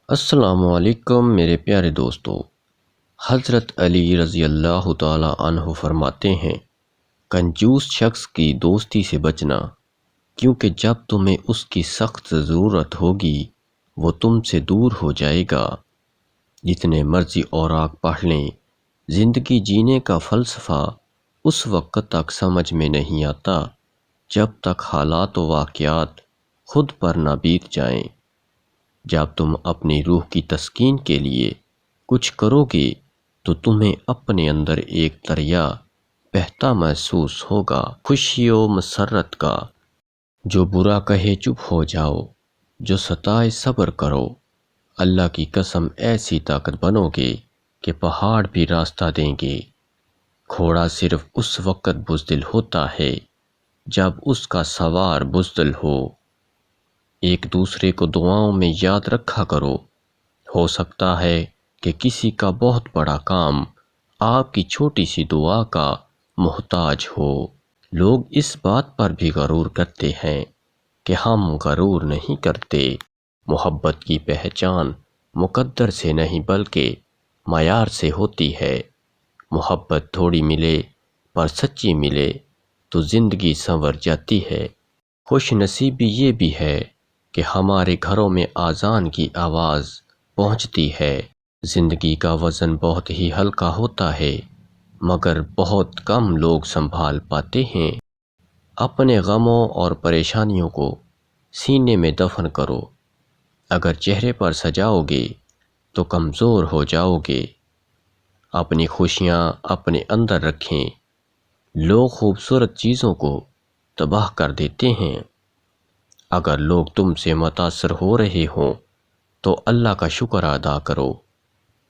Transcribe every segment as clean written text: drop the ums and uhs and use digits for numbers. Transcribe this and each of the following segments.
السلام علیکم میرے پیارے دوستو۔ حضرت علی رضی اللہ تعالی عنہ فرماتے ہیں، کنجوس شخص کی دوستی سے بچنا، کیونکہ جب تمہیں اس کی سخت ضرورت ہوگی وہ تم سے دور ہو جائے گا۔ جتنے مرضی اوراق پڑھ لیں، زندگی جینے کا فلسفہ اس وقت تک سمجھ میں نہیں آتا جب تک حالات و واقعات خود پر نہ بیت جائیں۔ جب تم اپنی روح کی تسکین کے لیے کچھ کرو گے تو تمہیں اپنے اندر ایک دریا بہتا محسوس ہوگا، خوشی و مسرت کا۔ جو برا کہے چپ ہو جاؤ، جو ستائے صبر کرو۔ اللہ کی قسم ایسی طاقت بنو گے کہ پہاڑ بھی راستہ دیں گے۔ گھوڑا صرف اس وقت بزدل ہوتا ہے جب اس کا سوار بزدل ہو۔ ایک دوسرے کو دعاؤں میں یاد رکھا کرو، ہو سکتا ہے کہ کسی کا بہت بڑا کام آپ کی چھوٹی سی دعا کا محتاج ہو۔ لوگ اس بات پر بھی غرور کرتے ہیں کہ ہم غرور نہیں کرتے۔ محبت کی پہچان مقدر سے نہیں بلکہ معیار سے ہوتی ہے۔ محبت تھوڑی ملے پر سچی ملے تو زندگی سنور جاتی ہے۔ خوش نصیبی یہ بھی ہے کہ ہمارے گھروں میں اذان کی آواز پہنچتی ہے۔ زندگی کا وزن بہت ہی ہلکا ہوتا ہے مگر بہت کم لوگ سنبھال پاتے ہیں۔ اپنے غموں اور پریشانیوں کو سینے میں دفن کرو۔ اگر چہرے پر سجاؤ گے تو کمزور ہو جاؤ گے۔ اپنی خوشیاں اپنے اندر رکھیں۔ لوگ خوبصورت چیزوں کو تباہ کر دیتے ہیں۔ اگر لوگ تم سے متاثر ہو رہے ہوں تو اللہ کا شکر ادا کرو،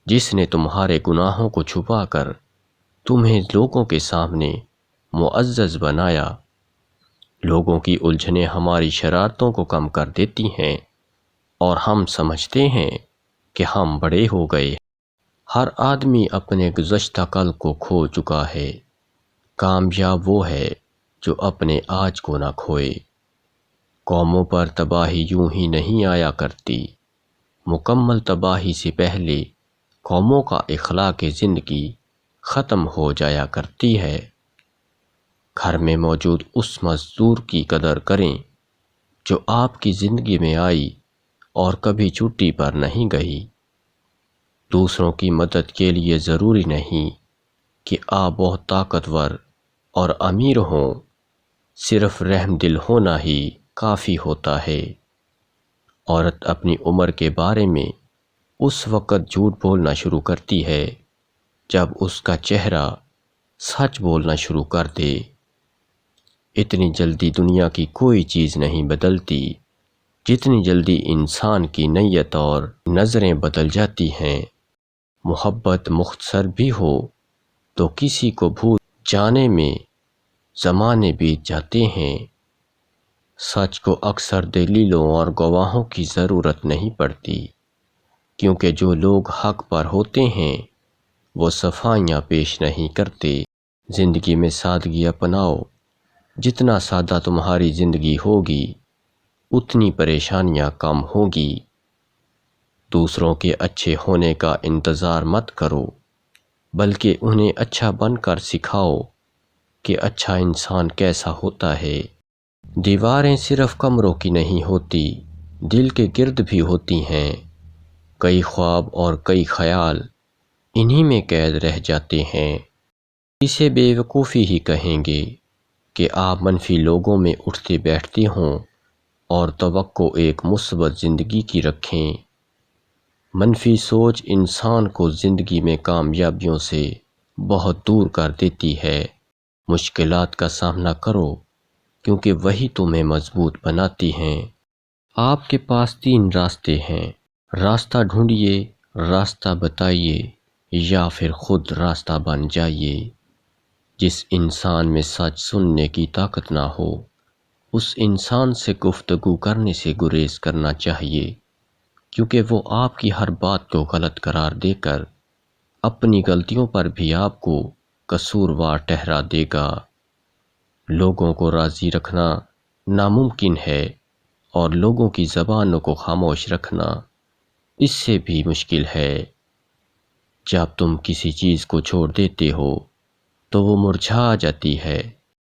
جس نے تمہارے گناہوں کو چھپا کر تمہیں لوگوں کے سامنے معزز بنایا۔ لوگوں کی الجھنیں ہماری شرارتوں کو کم کر دیتی ہیں اور ہم سمجھتے ہیں کہ ہم بڑے ہو گئے۔ ہر آدمی اپنے گزشتہ کل کو کھو چکا ہے۔ کامیاب وہ ہے جو اپنے آج کو نہ کھوئے۔ قوموں پر تباہی یوں ہی نہیں آیا کرتی، مکمل تباہی سے پہلے قوموں کا اخلاق زندگی ختم ہو جایا کرتی ہے۔ گھر میں موجود اس مزدور کی قدر کریں جو آپ کی زندگی میں آئی اور کبھی چھٹی پر نہیں گئی۔ دوسروں کی مدد کے لیے ضروری نہیں کہ آپ بہت طاقتور اور امیر ہوں، صرف رحم دل ہونا ہی کافی ہوتا ہے۔ عورت اپنی عمر کے بارے میں اس وقت جھوٹ بولنا شروع کرتی ہے جب اس کا چہرہ سچ بولنا شروع کر دے۔ اتنی جلدی دنیا کی کوئی چیز نہیں بدلتی جتنی جلدی انسان کی نیت اور نظریں بدل جاتی ہیں۔ محبت مختصر بھی ہو تو کسی کو بھول جانے میں زمانے بیت جاتے ہیں۔ سچ کو اکثر دلیلوں اور گواہوں کی ضرورت نہیں پڑتی، کیونکہ جو لوگ حق پر ہوتے ہیں وہ صفائیاں پیش نہیں کرتے۔ زندگی میں سادگی اپناؤ۔ جتنا سادہ تمہاری زندگی ہوگی اتنی پریشانیاں کم ہوگی۔ دوسروں کے اچھے ہونے کا انتظار مت کرو، بلکہ انہیں اچھا بن کر سکھاؤ کہ اچھا انسان کیسا ہوتا ہے۔ دیواریں صرف کمروں کی نہیں ہوتی، دل کے گرد بھی ہوتی ہیں۔ کئی خواب اور کئی خیال انہی میں قید رہ جاتے ہیں۔ اسے بے وقوفی ہی کہیں گے کہ آپ منفی لوگوں میں اٹھتے بیٹھتے ہوں اور توقع ایک مثبت زندگی کی رکھیں۔ منفی سوچ انسان کو زندگی میں کامیابیوں سے بہت دور کر دیتی ہے۔ مشکلات کا سامنا کرو کیونکہ وہی تمہیں مضبوط بناتی ہیں۔ آپ کے پاس 3 راستے ہیں، راستہ ڈھونڈیے، راستہ بتائیے یا پھر خود راستہ بن جائیے۔ جس انسان میں سچ سننے کی طاقت نہ ہو اس انسان سے گفتگو کرنے سے گریز کرنا چاہیے، کیونکہ وہ آپ کی ہر بات کو غلط قرار دے کر اپنی غلطیوں پر بھی آپ کو قصوروار ٹھہرا دے گا۔ لوگوں کو راضی رکھنا ناممکن ہے اور لوگوں کی زبانوں کو خاموش رکھنا اس سے بھی مشکل ہے جب تم کسی چیز کو چھوڑ دیتے ہو تو وہ مرجھا جاتی ہے،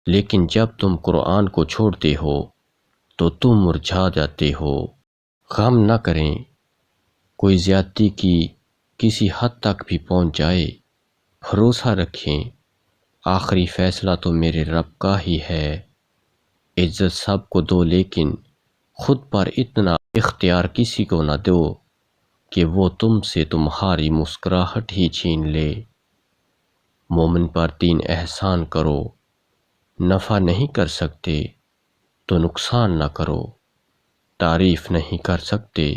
لیکن جب تم قرآن کو چھوڑتے ہو تو تم مرجھا جاتے ہو۔ غم نہ کریں، کوئی زیادتی کی کسی حد تک بھی پہنچ جائے، بھروسہ رکھیں، آخری فیصلہ تو میرے رب کا ہی ہے۔ عزت سب کو دو لیکن خود پر اتنا اختیار کسی کو نہ دو کہ وہ تم سے تمہاری مسکراہٹ ہی چھین لے۔ مومن پر 3 احسان کرو، نفع نہیں کر سکتے تو نقصان نہ کرو، تعریف نہیں کر سکتے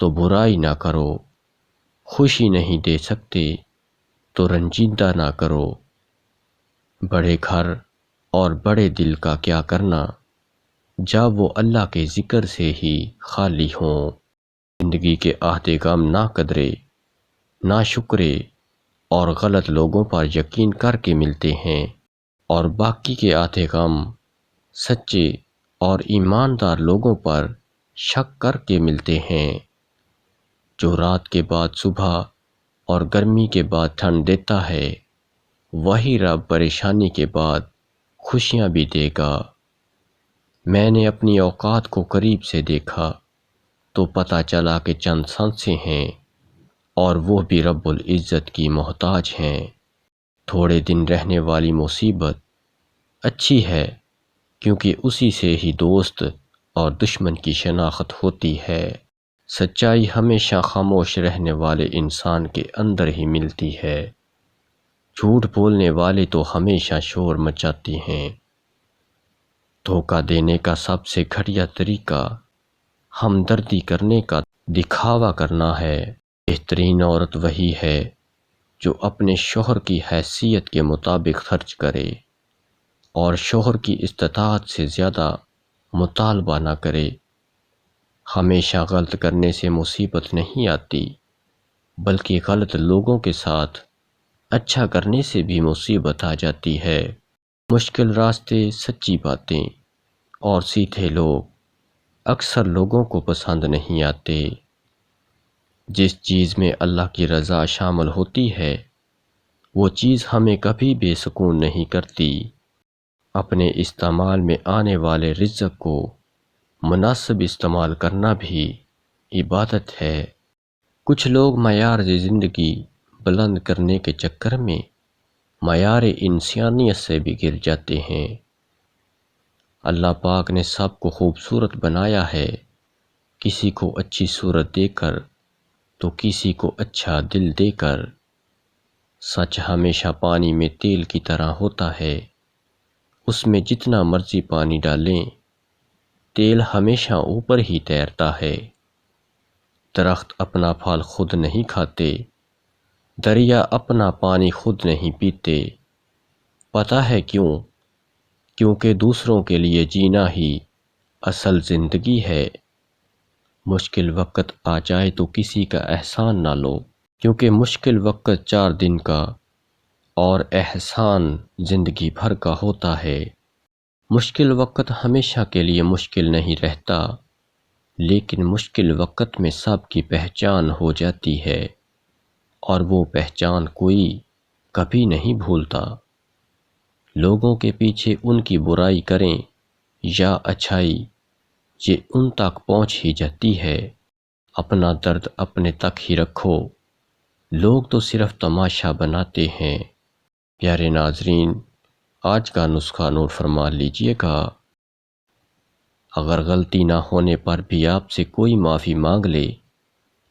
تو برائی نہ کرو، خوشی نہیں دے سکتے تو رنجیدہ نہ کرو۔ بڑے گھر اور بڑے دل کا کیا کرنا جب وہ اللہ کے ذکر سے ہی خالی ہوں۔ زندگی کے عہد غم نہ قدرے، نہ شکرے اور غلط لوگوں پر یقین کر کے ملتے ہیں، اور باقی کے عہد غم سچے اور ایماندار لوگوں پر شک کر کے ملتے ہیں۔ جو رات کے بعد صبح اور گرمی کے بعد ٹھنڈ دیتا ہے، وہی رب پریشانی کے بعد خوشیاں بھی دے گا۔ میں نے اپنی اوقات کو قریب سے دیکھا تو پتہ چلا کہ چند سانسیں ہیں اور وہ بھی رب العزت کی محتاج ہیں۔ تھوڑے دن رہنے والی مصیبت اچھی ہے کیونکہ اسی سے ہی دوست اور دشمن کی شناخت ہوتی ہے۔ سچائی ہمیشہ خاموش رہنے والے انسان کے اندر ہی ملتی ہے۔ جھوٹ بولنے والے تو ہمیشہ شور مچاتے ہیں۔ دھوکہ دینے کا سب سے گھٹیا طریقہ ہمدردی کرنے کا دکھاوا کرنا ہے۔ بہترین عورت وہی ہے جو اپنے شوہر کی حیثیت کے مطابق خرچ کرے اور شوہر کی استطاعت سے زیادہ مطالبہ نہ کرے۔ ہمیشہ غلط کرنے سے مصیبت نہیں آتی، بلکہ غلط لوگوں کے ساتھ اچھا کرنے سے بھی مصیبت آ جاتی ہے۔ مشکل راستے، سچی باتیں اور سیدھے لوگ اکثر لوگوں کو پسند نہیں آتے۔ جس چیز میں اللہ کی رضا شامل ہوتی ہے وہ چیز ہمیں کبھی بے سکون نہیں کرتی۔ اپنے استعمال میں آنے والے رزق کو مناسب استعمال کرنا بھی عبادت ہے۔ کچھ لوگ معیار زندگی بلند کرنے کے چکر میں معیار انسانیت سے بھی گر جاتے ہیں۔ اللہ پاک نے سب کو خوبصورت بنایا ہے، کسی کو اچھی صورت دے کر تو کسی کو اچھا دل دے کر۔ سچ ہمیشہ پانی میں تیل کی طرح ہوتا ہے، اس میں جتنا مرضی پانی ڈالیں تیل ہمیشہ اوپر ہی تیرتا ہے۔ درخت اپنا پھل خود نہیں کھاتے، دریا اپنا پانی خود نہیں پیتے۔ پتہ ہے کیوں؟ کیونکہ دوسروں کے لیے جینا ہی اصل زندگی ہے۔ مشکل وقت آ جائے تو کسی کا احسان نہ لو، کیونکہ مشکل وقت 4 دن کا اور احسان زندگی بھر کا ہوتا ہے۔ مشکل وقت ہمیشہ کے لیے مشکل نہیں رہتا، لیکن مشکل وقت میں سب کی پہچان ہو جاتی ہے، اور وہ پہچان کوئی کبھی نہیں بھولتا۔ لوگوں کے پیچھے ان کی برائی کریں یا اچھائی، یہ ان تک پہنچ ہی جاتی ہے۔ اپنا درد اپنے تک ہی رکھو، لوگ تو صرف تماشا بناتے ہیں۔ پیارے ناظرین، آج کا نسخہ نوٹ فرما لیجئے گا۔ اگر غلطی نہ ہونے پر بھی آپ سے کوئی معافی مانگ لے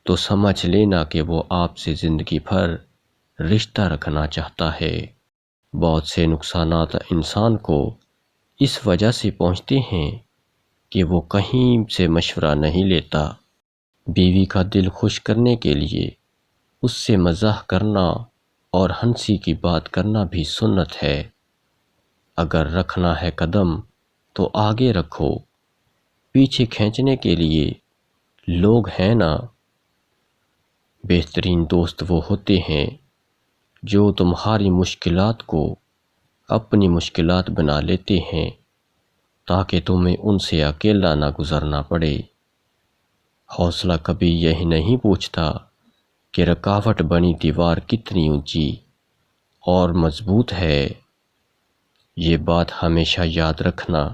تو سمجھ لینا کہ وہ آپ سے زندگی بھر رشتہ رکھنا چاہتا ہے۔ بہت سے نقصانات انسان کو اس وجہ سے پہنچتے ہیں کہ وہ کہیں سے مشورہ نہیں لیتا۔ بیوی کا دل خوش کرنے کے لیے اس سے مزاح کرنا اور ہنسی کی بات کرنا بھی سنت ہے۔ اگر رکھنا ہے قدم تو آگے رکھو، پیچھے کھینچنے کے لیے لوگ ہیں نا۔ بہترین دوست وہ ہوتے ہیں جو تمہاری مشکلات کو اپنی مشکلات بنا لیتے ہیں تاکہ تمہیں ان سے اکیلا نہ گزرنا پڑے۔ حوصلہ کبھی یہی نہیں پوچھتا کہ رکاوٹ بنی دیوار کتنی اونچی اور مضبوط ہے۔ یہ بات ہمیشہ یاد رکھنا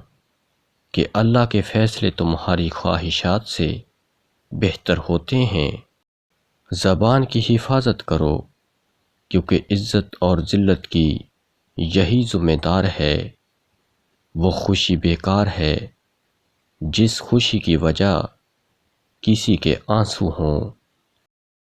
کہ اللہ کے فیصلے تمہاری خواہشات سے بہتر ہوتے ہیں۔ زبان کی حفاظت کرو، کیونکہ عزت اور ذلت کی یہی ذمہ دار ہے۔ وہ خوشی بیکار ہے جس خوشی کی وجہ کسی کے آنسو ہوں۔